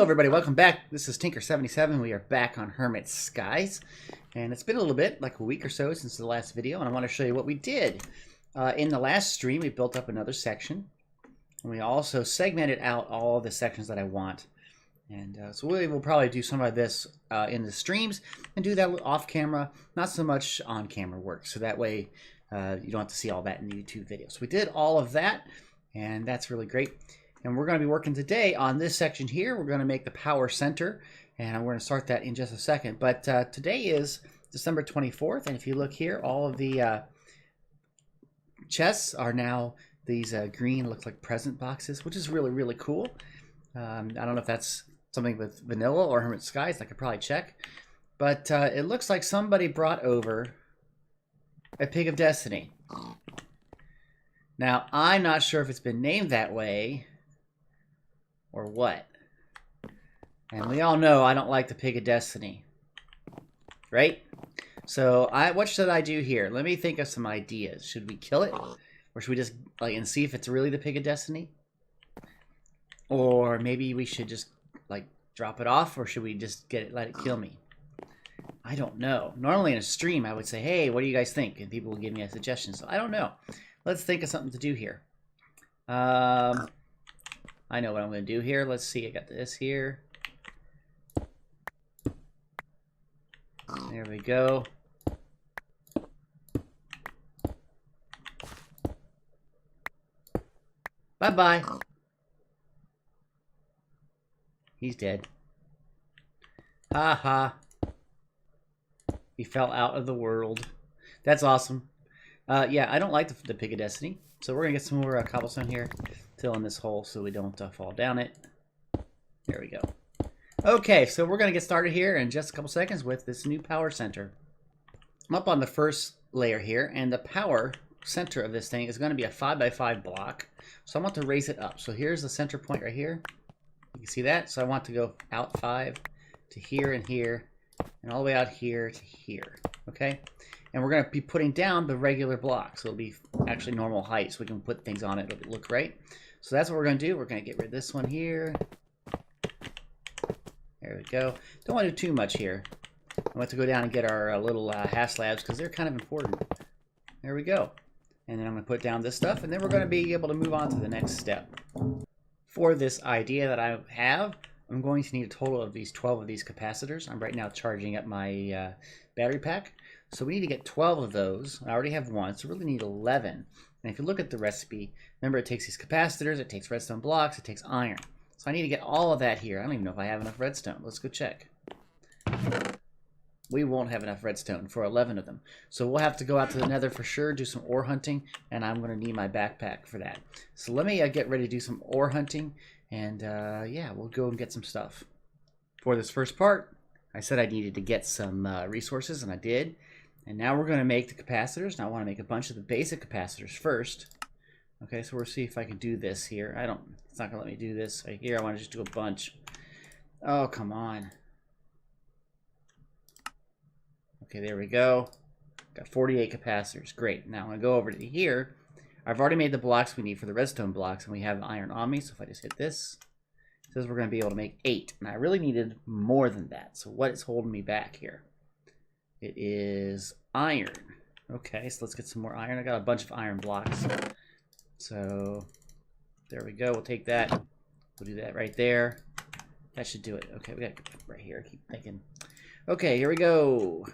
Hello everybody, welcome back. This is Tinker77. We are back on Hermit Skies. And it's been a little bit, like a week or so since the last video, and I want to show you what we did. In the last stream, we built up another section. And we also segmented out all the sections that I want. And so we will probably do some of this in the streams and do that off camera, not so much on camera work. So that way you don't have to see all that in the YouTube video. So we did all of that, and that's really great. And we're going to be working today on this section here. We're going to make the power center, and I'm going to start that in just a second. But today is December 24th, and if you look here, all of the chests are now these green, look like present boxes, which is really, really cool. I don't know if that's something with Vanilla or Hermit Skies. I could probably check. But it looks like somebody brought over a Pig of Destiny. Now, I'm not sure if it's been named that way or what. And we all know I don't like the Pig of Destiny, right? So what should I do here? Let me think of some ideas. Should we kill it, or should we just and see if it's really the Pig of Destiny? Or maybe we should just drop it off, or should we just let it kill me? I don't know. Normally in a stream I would say, hey, what do you guys think? And people will give me a suggestion. So I don't know. Let's think of something to do here. I know what I'm going to do here. Let's see. I got this here. There we go. Bye-bye. He's dead. Ha ha. He fell out of the world. That's awesome. Yeah, I don't like the Pig of Destiny. So we're going to get some more cobblestone here. Fill in this hole so we don't fall down it. There we go. Okay, so we're going to get started here in just a couple seconds with this new power center. I'm up on the first layer here, and the power center of this thing is going to be a 5x5 block. So I want to raise it up. So here's the center point right here. You can see that? So I want to go out 5 to here and here, and all the way out here to here. Okay? And we're going to be putting down the regular blocks. So it'll be actually normal height, so we can put things on it. It'll look right. So that's what we're going to do. We're going to get rid of this one here. There we go. Don't want to do too much here. I want to go down and get our little half slabs because they're kind of important. There we go. And then I'm going to put down this stuff, and then we're going to be able to move on to the next step. For this idea that I have, I'm going to need a total of these 12 of these capacitors. I'm right now charging up my battery pack. So we need to get 12 of those. I already have one, so we really need 11. And if you look at the recipe, remember it takes these capacitors, it takes redstone blocks, it takes iron. So I need to get all of that here. I don't even know if I have enough redstone. Let's go check. We won't have enough redstone for 11 of them. So we'll have to go out to the nether for sure, do some ore hunting, and I'm going to need my backpack for that. So let me get ready to do some ore hunting, and yeah, we'll go and get some stuff. For this first part, I said I needed to get some resources, and I did. And now we're going to make the capacitors. Now I want to make a bunch of the basic capacitors first. Okay, so we'll see if I can do this here. It's not going to let me do this right here. I want to just do a bunch. Oh, come on. Okay, there we go. Got 48 capacitors. Great. Now I'm going to go over to here. I've already made the blocks we need for the redstone blocks, and we have iron on me. So if I just hit this, it says we're going to be able to make 8. And I really needed more than that. So what is holding me back here? It is iron. Okay, so let's get some more iron. I got a bunch of iron blocks. So there we go. We'll take that. We'll do that right there. That should do it. Okay, we got to get right here. Keep thinking. Okay, here we go.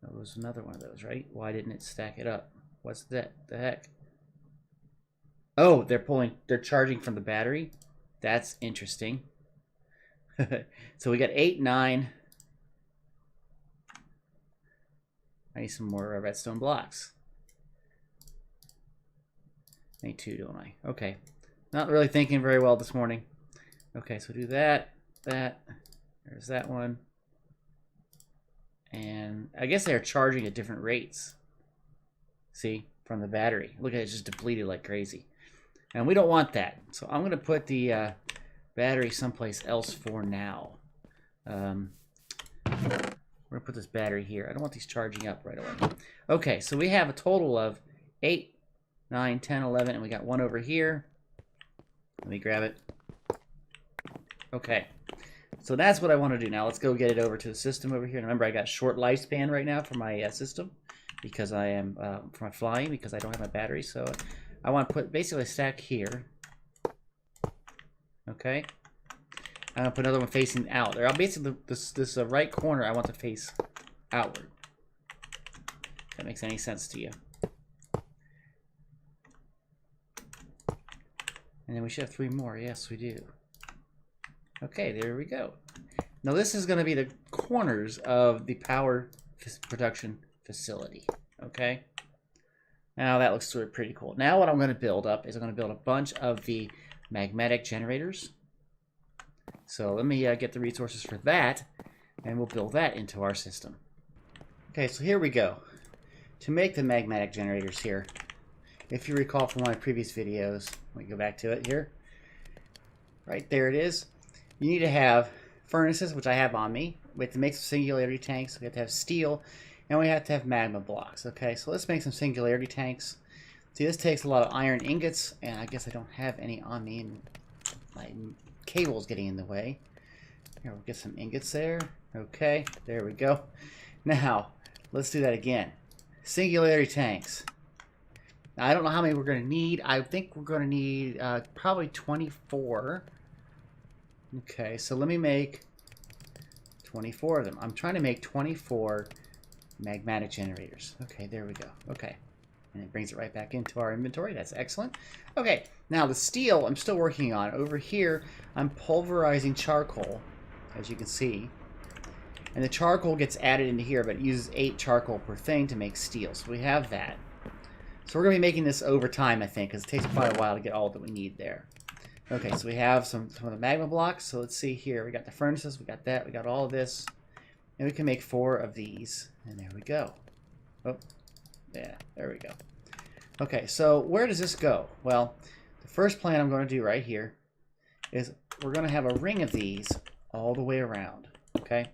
That was another one of those, right? Why didn't it stack it up? What's that? The heck? Oh, they're charging from the battery. That's interesting. So we got 8, 9. I need some more redstone blocks. I need 2, don't I? Okay. Not really thinking very well this morning. Okay, so do that. There's that one. And I guess they're charging at different rates. See? From the battery. Look at it, it's just depleted like crazy. And we don't want that. So I'm going to put the battery someplace else for now. We're going to put this battery here. I don't want these charging up right away. Okay, so we have a total of 8, 9, 10, 11, and we got one over here. Let me grab it. Okay. So that's what I want to do now. Let's go get it over to the system over here. And remember, I got short lifespan right now for my system because I am for my flying because I don't have my battery. So I want to put basically a stack here. Okay. I'm gonna put another one facing out. There, basically this right corner I want to face outward. If that makes any sense to you. And then we should have 3 more. Yes, we do. Okay, there we go. Now this is going to be the corners of the power production facility. Okay. Now that looks sort of pretty cool. Now what I'm going to build up is I'm going to build a bunch of the magnetic generators. So let me get the resources for that, and we'll build that into our system. Okay, so here we go. To make the magnetic generators here, if you recall from one of my previous videos, let me go back to it here. Right there it is. You need to have furnaces, which I have on me. We have to make some singularity tanks. We have to have steel, and we have to have magma blocks. Okay, so let's make some singularity tanks. See, this takes a lot of iron ingots, and I guess I don't have any on me, and my cable's getting in the way. Here, we'll get some ingots there. Okay, there we go. Now, let's do that again. Singularity tanks. Now, I don't know how many we're going to need. I think we're going to need probably 24. Okay, so let me make 24 of them. I'm trying to make 24 magmatic generators. Okay, there we go. Okay. And it brings it right back into our inventory. That's excellent. Okay, now the steel I'm still working on. Over here, I'm pulverizing charcoal, as you can see. And the charcoal gets added into here, but it uses 8 charcoal per thing to make steel. So we have that. So we're going to be making this over time, I think, because it takes quite a while to get all that we need there. Okay, so we have some of the magma blocks. So let's see here. We got the furnaces. We got that. We got all of this. And we can make 4 of these. And there we go. Oh, yeah, there we go. Okay, so where does this go? Well, the first plan I'm going to do right here is we're going to have a ring of these all the way around. Okay?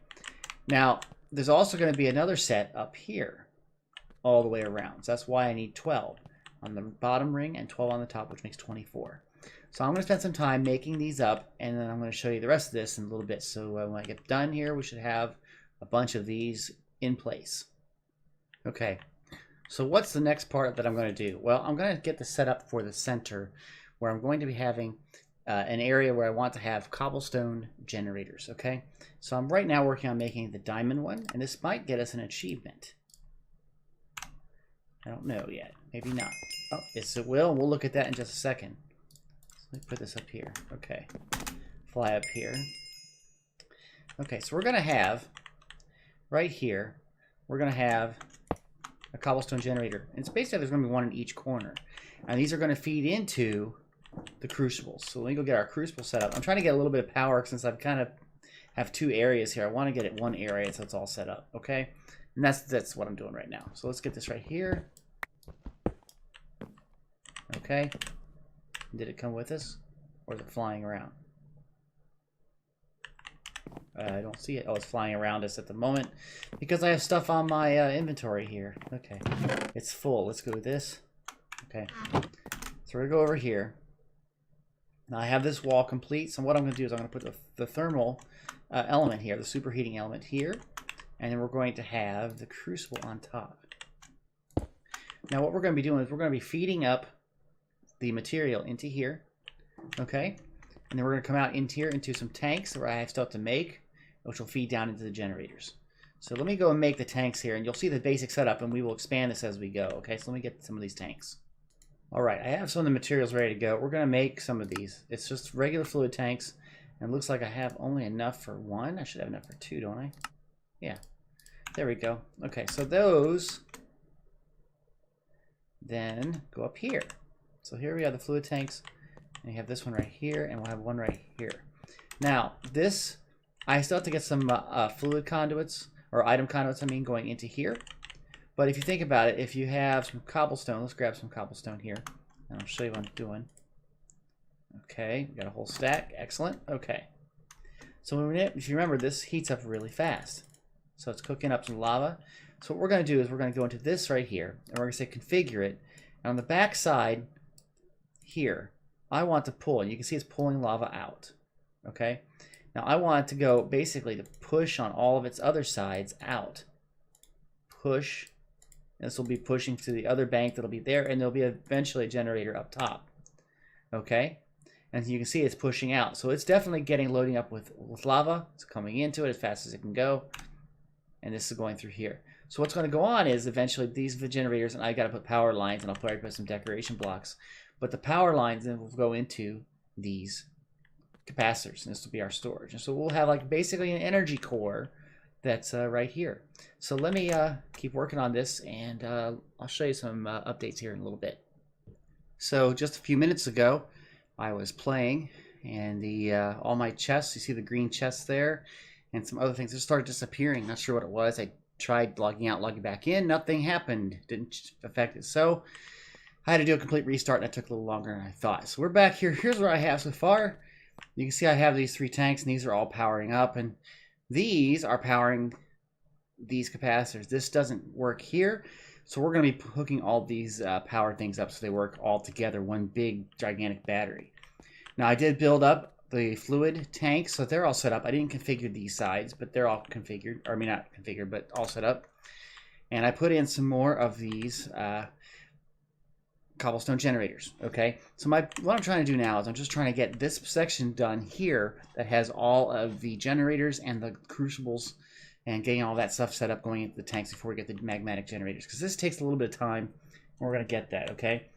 Now, there's also going to be another set up here all the way around. So that's why I need 12 on the bottom ring and 12 on the top, which makes 24. So I'm going to spend some time making these up, and then I'm going to show you the rest of this in a little bit. So when I get done here, we should have a bunch of these in place. Okay, so what's the next part that I'm going to do? Well, I'm going to get the setup for the center, where I'm going to be having an area where I want to have cobblestone generators. Okay, so I'm right now working on making the diamond one, and this might get us an achievement. I don't know yet. Maybe not. Oh, yes, it will. We'll look at that in just a second. So let me put this up here. Okay, fly up here. Okay, so we're going to have right here, we're going to have a cobblestone generator. And it's basically there's going to be one in each corner. And these are going to feed into the crucibles. So let me go get our crucible set up. I'm trying to get a little bit of power since I've kind of have 2 areas here. I want to get it one area so it's all set up. Okay? And that's what I'm doing right now. So let's get this right here. Okay. Did it come with us? Or is it flying around? I don't see it. Oh, it's flying around us at the moment because I have stuff on my inventory here. Okay. It's full. Let's go with this. Okay. So we're going to go over here. Now I have this wall complete. So what I'm going to do is I'm going to put the thermal element here, the superheating element here. And then we're going to have the crucible on top. Now what we're going to be doing is we're going to be feeding up the material into here. Okay. And then we're going to come out into here into some tanks where I have stuff to make, which will feed down into the generators. So let me go and make the tanks here, and you'll see the basic setup, and we will expand this as we go. Okay, so let me get some of these tanks. All right, I have some of the materials ready to go. We're going to make some of these. It's just regular fluid tanks, and it looks like I have only enough for 1. I should have enough for 2, don't I? Yeah, there we go. Okay, so those then go up here. So here we have the fluid tanks. And you have this one right here, and we'll have one right here. Now, this, I still have to get some fluid conduits, or item conduits, I mean, going into here. But if you think about it, if you have some cobblestone, let's grab some cobblestone here, and I'll show you what I'm doing. Okay, we got a whole stack. Excellent. Okay. So if you remember, this heats up really fast. So it's cooking up some lava. So what we're going to do is we're going to go into this right here, and we're going to say configure it. And on the back side here, I want to pull, and you can see it's pulling lava out. Okay? Now I want it to go basically to push on all of its other sides out. Push. This will be pushing to the other bank that'll be there, and there'll be eventually a generator up top. Okay? And you can see it's pushing out. So it's definitely getting loading up with lava. It's coming into it as fast as it can go. And this is going through here. So what's going to go on is eventually these generators, and I got to put power lines, and I'll probably put some decoration blocks. But the power lines then will go into these capacitors, and this will be our storage. And so we'll have like basically an energy core that's right here. So let me keep working on this, and I'll show you some updates here in a little bit. So just a few minutes ago, I was playing, and the all my chests, you see the green chests there, and some other things just started disappearing. Not sure what it was. I tried logging out, logging back in. Nothing happened. Didn't affect it. So I had to do a complete restart, and it took a little longer than I thought. So we're back here. Here's what I have so far. You can see I have these 3 tanks, and these are all powering up, and these are powering these capacitors. This doesn't work here, so we're going to be hooking all these power things up so they work all together, one big gigantic battery. Now I did build up the fluid tanks, so they're all set up. I didn't configure these sides, but they're all configured, or I mean not configured, but all set up. And I put in some more of these cobblestone generators. Okay, so what I'm trying to do now is I'm just trying to get this section done here that has all of the generators and the crucibles, and getting all that stuff set up going into the tanks before we get the magmatic generators, because this takes a little bit of time, and we're going to get that. Okay,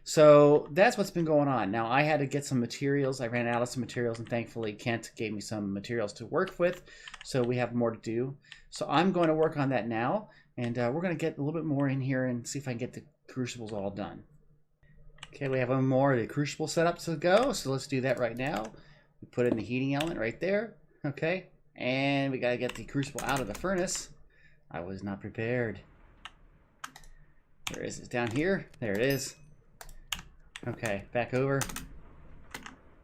so that's what's been going on. Now I had to get some materials. I ran out of some materials, and thankfully Kent gave me some materials to work with, so we have more to do. So I'm going to work on that now, and we're going to get a little bit more in here and see if I can get the crucibles all done. Okay, we have one more of the crucible setup to go, so let's do that right now. We put in the heating element right there. Okay, and we got to get the crucible out of the furnace. I was not prepared. Where is it? Down here? There it is. Okay, back over.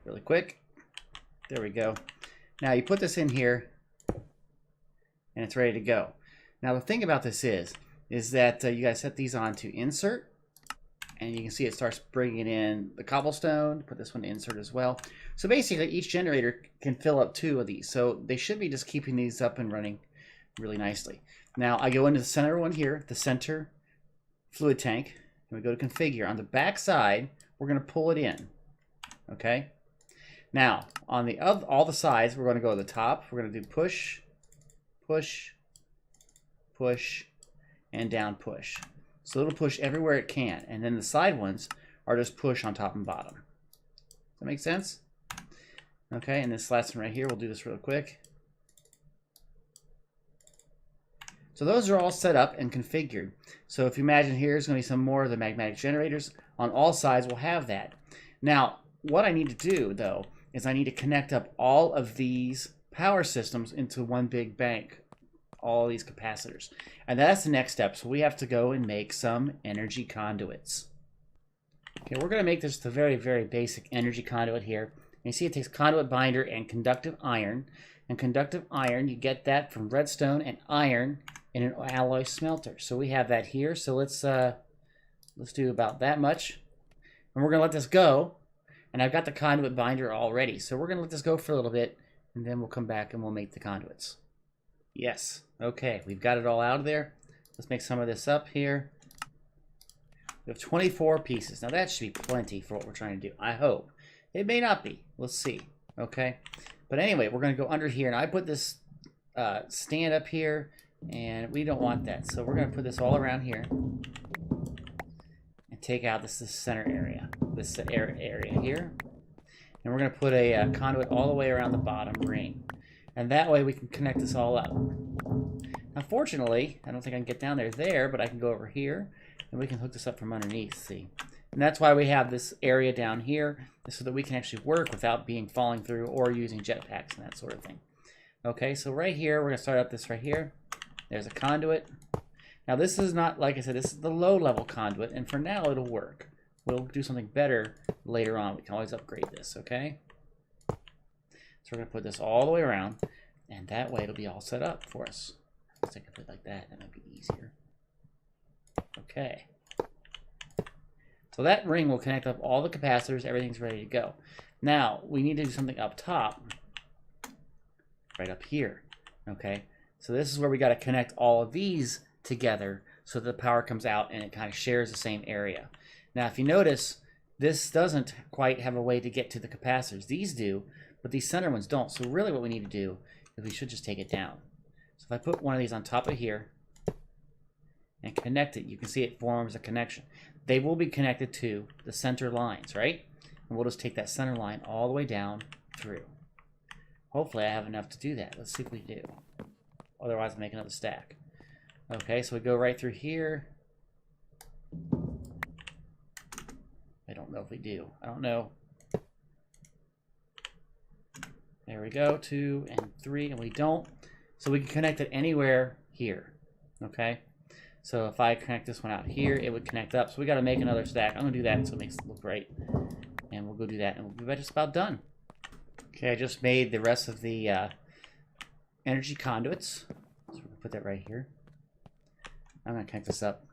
Really quick. There we go. Now you put this in here, and it's ready to go. Now the thing about this is that you got to set these on to insert. And you can see it starts bringing in the cobblestone. Put this one to insert as well. So basically each generator can fill up 2 of these. So they should be just keeping these up and running really nicely. Now I go into the center one here, the center fluid tank. And we go to configure. On the back side, we're going to pull it in. Okay. Now on the all the sides, we're going to go to the top. We're going to do push, push, push, and down push. So it'll push everywhere it can. And then the side ones are just push on top and bottom. Does that make sense? Okay, and this last one right here, we'll do this real quick. So those are all set up and configured. So if you imagine here's going to be some more of the magmatic generators. On all sides, we'll have that. Now, what I need to do, though, is I need to connect up all of these power systems into one big bank. All these capacitors, and that's the next step. So we have to go and make some energy conduits. Okay, we're going to make this the very, very basic energy conduit here. And you see it takes conduit binder and conductive iron. And conductive iron, you get that from redstone and iron in an alloy smelter. So we have that here. So let's do about that much, and we're going to let this go. And I've got the conduit binder already, so we're going to let this go for a little bit, and then we'll come back and we'll make the conduits. Yes. Okay, we've got it all out of there. Let's make some of this up here. We have 24 pieces. Now that should be plenty for what we're trying to do. I hope. It may not be. We'll see. Okay. But anyway, we're going to go under here. And I put this stand up here. And we don't want that. So we're going to put this all around here. And take out this center area. This area here. And we're going to put a conduit all the way around the bottom ring. And that way we can connect this all up. Unfortunately, I don't think I can get down there, but I can go over here, and we can hook this up from underneath, see? And that's why we have this area down here, so that we can actually work without falling through or using jetpacks and that sort of thing. Okay, so right here, we're going to start up this right here. There's a conduit. Now this is not, like I said, this is the low-level conduit, and for now it'll work. We'll do something better later on. We can always upgrade this, okay? So we're going to put this all the way around, and that way it'll be all set up for us. Let's take a put it like that. That might be easier. Okay. So that ring will connect up all the capacitors. Everything's ready to go. Now, we need to do something up top, right up here, okay? So this is where we got to connect all of these together so that the power comes out and it kind of shares the same area. Now, if you notice, this doesn't quite have a way to get to the capacitors. These do, but these center ones don't. So really what we need to do is we should just take it down. So if I put one of these on top of here and connect it, you can see it forms a connection. They will be connected to the center lines, right? And we'll just take that center line all the way down through. Hopefully I have enough to do that. Let's see if we do. Otherwise I'll make another stack. Okay, so we go right through here. I don't know if we do. I don't know. There we go, 2 and 3, and we don't. So we can connect it anywhere here, okay? So if I connect this one out here, it would connect up. So we got to make another stack. I'm going to do that so it makes it look right. And we'll go do that, and we'll be just about done. Okay, I just made the rest of the energy conduits. So we're going to put that right here. I'm going to connect this up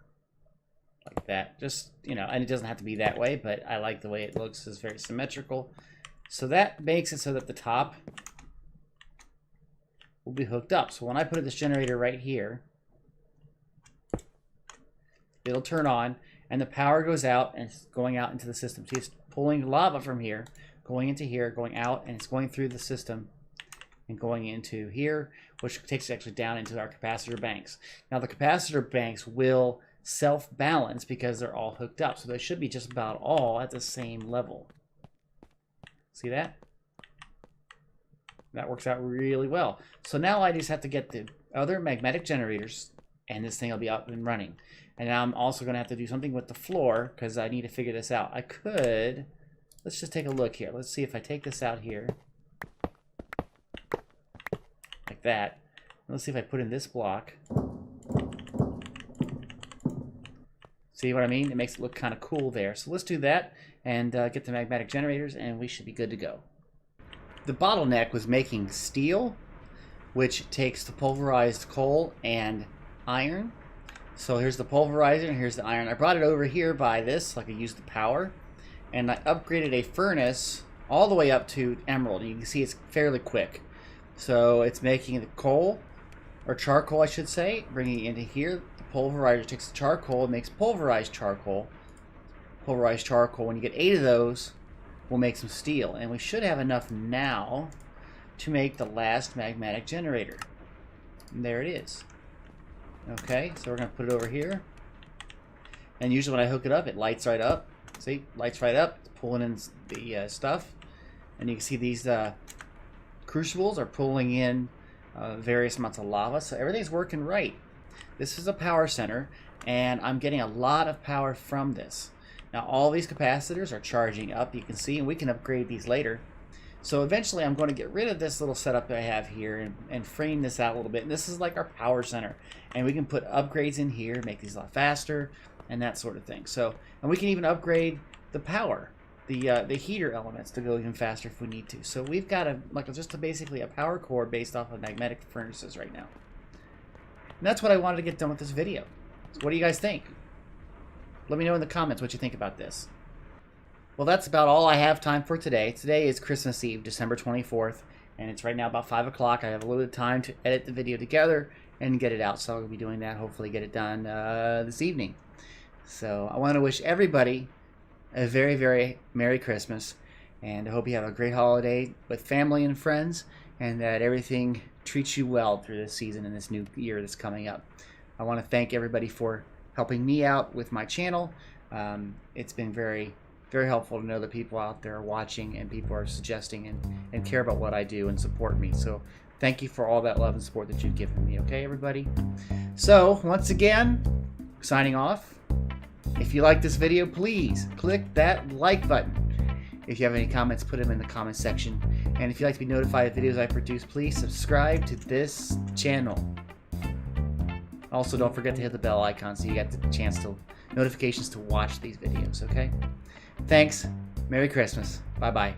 like that. Just, you know, and it doesn't have to be that way, but I like the way it looks. It's very symmetrical. So that makes it so that the top will be hooked up. So when I put this generator right here, it'll turn on and the power goes out and it's going out into the system. See, it's pulling lava from here, going into here, going out, and it's going through the system and going into here, which takes it actually down into our capacitor banks. Now the capacitor banks will self-balance because they're all hooked up. So they should be just about all at the same level. See that? That works out really well. So now I just have to get the other magnetic generators and this thing will be up and running. And now I'm also going to have to do something with the floor because I need to figure this out. I could, let's just take a look here. Let's see if I take this out here like that. Let's see if I put in this block. See what I mean? It makes it look kind of cool there. So let's do that and get the magnetic generators and we should be good to go. The bottleneck was making steel, which takes the pulverized coal and iron. So here's the pulverizer and here's the iron. I brought it over here by this so I could use the power. And I upgraded a furnace all the way up to emerald. And you can see it's fairly quick. So it's making the coal, or charcoal I should say, bringing it into here. The pulverizer takes the charcoal and makes pulverized charcoal. Pulverized charcoal, when you get 8 of those, we'll make some steel. And we should have enough now to make the last magnetic generator. And there it is. Okay, so we're going to put it over here. And usually when I hook it up, it lights right up. See, lights right up. It's pulling in the stuff. And you can see these crucibles are pulling in various amounts of lava. So everything's working right. This is a power center, and I'm getting a lot of power from this. Now all these capacitors are charging up, you can see, and we can upgrade these later. So eventually I'm going to get rid of this little setup that I have here and frame this out a little bit. And this is like our power center. And we can put upgrades in here, make these a lot faster, and that sort of thing. So, and we can even upgrade the power, the heater elements to go even faster if we need to. So we've got basically a power core based off of magnetic furnaces right now. And that's what I wanted to get done with this video. So what do you guys think? Let me know in the comments what you think about this. Well, that's about all I have time for today. Today is Christmas Eve, December 24th, and it's right now about 5 o'clock. I have a little bit of time to edit the video together and get it out, so I'll be doing that, hopefully get it done this evening. So I want to wish everybody a very, very Merry Christmas, and I hope you have a great holiday with family and friends, and that everything treats you well through this season and this new year that's coming up. I want to thank everybody for helping me out with my channel. It's been very helpful to know that people out there are watching and people are suggesting and care about what I do and support me. So thank you for all that love and support that you've given me. Okay, everybody? So once again, signing off. If you like this video, please click that like button. If you have any comments, put them in the comment section. And if you'd like to be notified of videos I produce, please subscribe to this channel. Also, don't forget to hit the bell icon so you get the chance to notifications to watch these videos, okay? Thanks. Merry Christmas. Bye-bye.